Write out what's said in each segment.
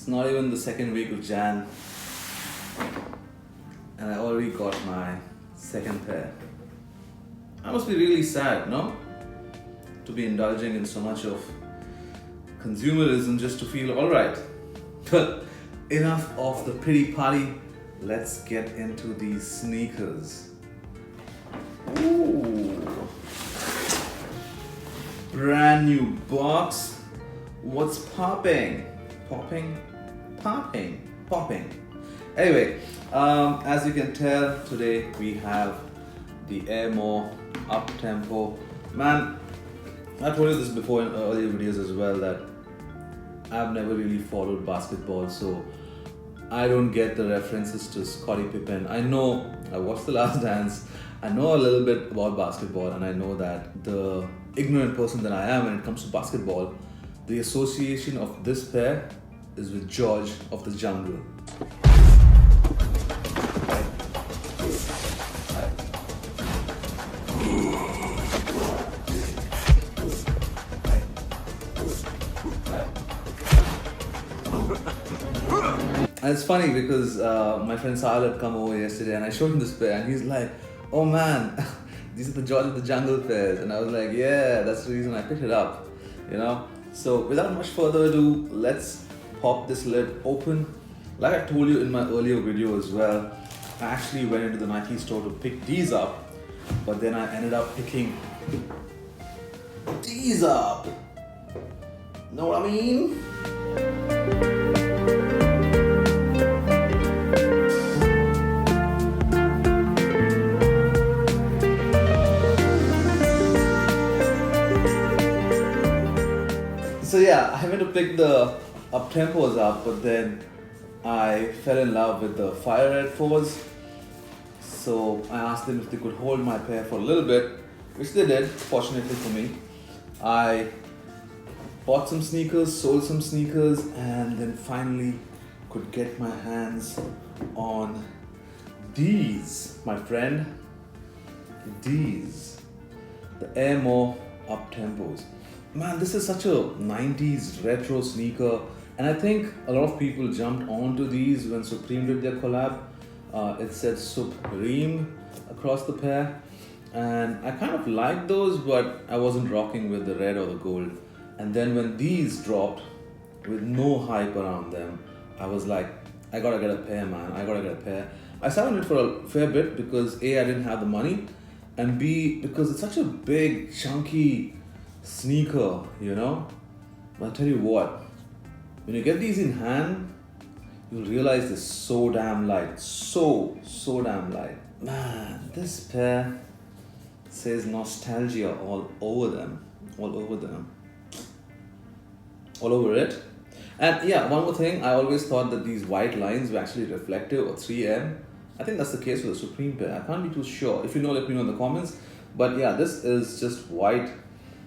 It's not even the second week of Jan, and I already got my second pair. I must be really sad, no? To be indulging in so much of consumerism just to feel alright. But enough of the pity party. Let's get into these sneakers. Ooh. Brand new box. What's popping? Popping? Anyway, as you can tell, today we have the Air More Uptempo. Man, I told you this before in earlier videos as well, that I've never really followed basketball, so I don't get the references to Scottie Pippen. I know, I watched The Last Dance, I know a little bit about basketball, and I know that the ignorant person that I am when it comes to basketball, the association of this pair is with George of the Jungle. And it's funny because my friend Sahil had come over yesterday and I showed him this pair and he's like, oh man, these are the George of the Jungle pairs. And I was like, yeah, that's the reason I picked it up, you know. So without much further ado, let's pop this lid open. Like I told you in my earlier video as well, I actually went into the Nike store to pick these up, but then I ended up picking these up. Know what I mean? So yeah, I went to pick the Uptempos up, but then I fell in love with the Fire Red 4s. So I asked them if they could hold my pair for a little bit, which they did, fortunately for me. I bought some sneakers, sold some sneakers, and then finally could get my hands on these, my friend. These, the Air More Uptempos. Man, this is such a 90s retro sneaker, and I think a lot of people jumped onto these when Supreme did their collab. It said Supreme across the pair, and I kind of liked those, but I wasn't rocking with the red or the gold. And then when these dropped with no hype around them, I was like, I gotta get a pair, man, I gotta get a pair. I sat on it for a fair bit because A, I didn't have the money, and B, because it's such a big, chunky sneaker, you know. But I'll tell you what, when you get these in hand, you'll realize they're so damn light, so damn light. Man, this pair says nostalgia all over it. And yeah, one more thing, I always thought that these white lines were actually reflective or 3M. I think that's the case with the Supreme pair. I can't be too sure. If you know, let me know in the comments. But yeah, this is just white.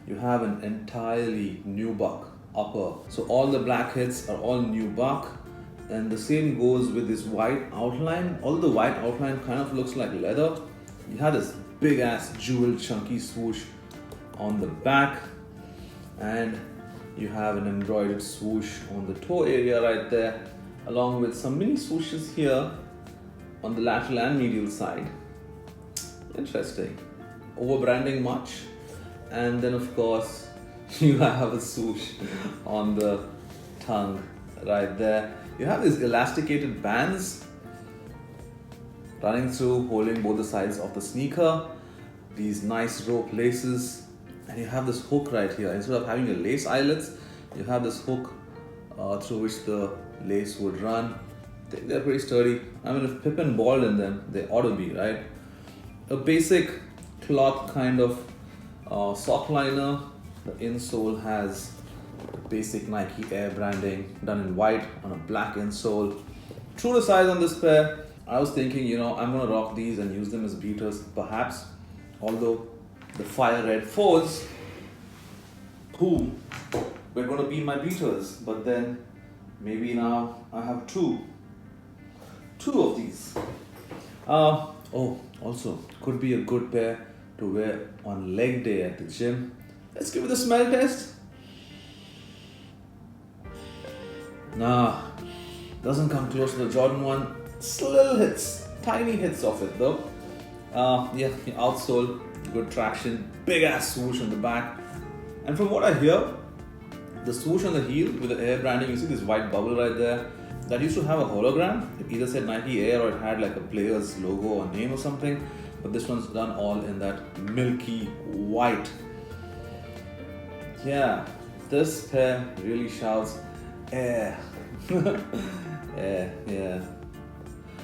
You have an entirely nubuck upper. So all the black hits are all nubuck, and the same goes with this white outline. Although the white outline kind of looks like leather, you have this big ass jeweled chunky swoosh on the back, and you have an embroidered swoosh on the toe area right there, along with some mini swooshes here on the lateral and medial side. Interesting. Over branding much? And then of course you have a swoosh on the tongue right there. You have these elasticated bands running through, holding both the sides of the sneaker, these nice rope laces, and you have this hook right here. Instead of having a lace eyelets, you have this hook through which the lace would run. They're pretty sturdy. I mean, if Pippen balled in them, they ought to be, right? A basic cloth kind of sock liner. The insole has basic Nike Air branding done in white on a black insole. True to size on this pair. I was thinking, you know, I'm gonna rock these and use them as beaters perhaps. Although the Fire Red 4s, who were gonna be my beaters, but then maybe now I have two of these. Oh, also could be a good pair to wear on leg day at the gym. Let's give it a smell test. Nah, Doesn't come close to the Jordan 1. Little hits, tiny hits of it though. Yeah, the outsole, good traction, big ass swoosh on the back. And from what I hear, the swoosh on the heel with the Air branding, you see this white bubble right there, that used to have a hologram. It either said Nike Air or it had like a player's logo or name or something. But this one's done all in that milky white. Yeah, this pair really shouts Air. Yeah.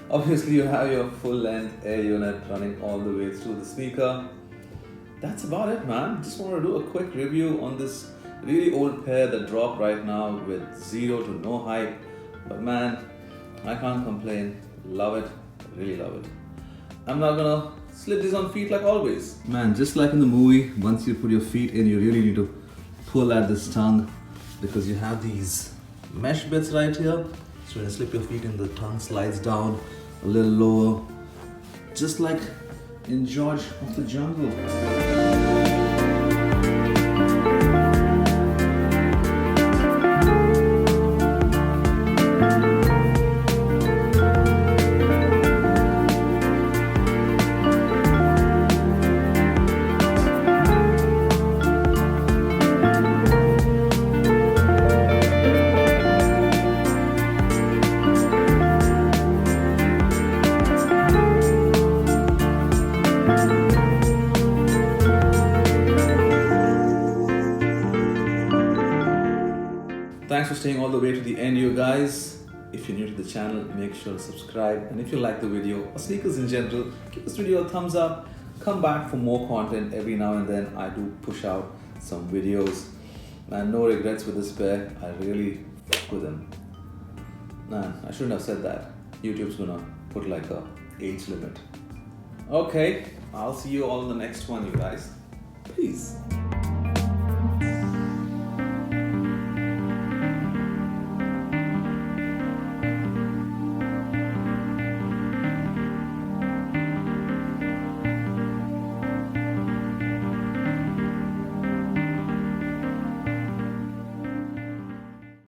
Obviously you have your full length Air unit running all the way through the sneaker. That's about it, man. Just want to do a quick review on this really old pair that dropped right now with zero to no hype. But man, I can't complain. Love it, really love it. I'm not gonna slip these on feet like always. Man, just like in the movie, once you put your feet in, you really need to pull at this tongue because you have these mesh bits right here. So when you slip your feet in, the tongue slides down a little lower, just like in George of the Jungle. Thanks for staying all the way to the end, you guys. If you're new to the channel, make sure to subscribe. And if you like the video or sneakers in general, give this video a thumbs up. Come back for more content every now and then. I do push out some videos. Man, no regrets with this pair. I really fuck with them. Man, I shouldn't have said that. YouTube's gonna put like a age limit. Okay, I'll see you all in the next one, you guys. Peace.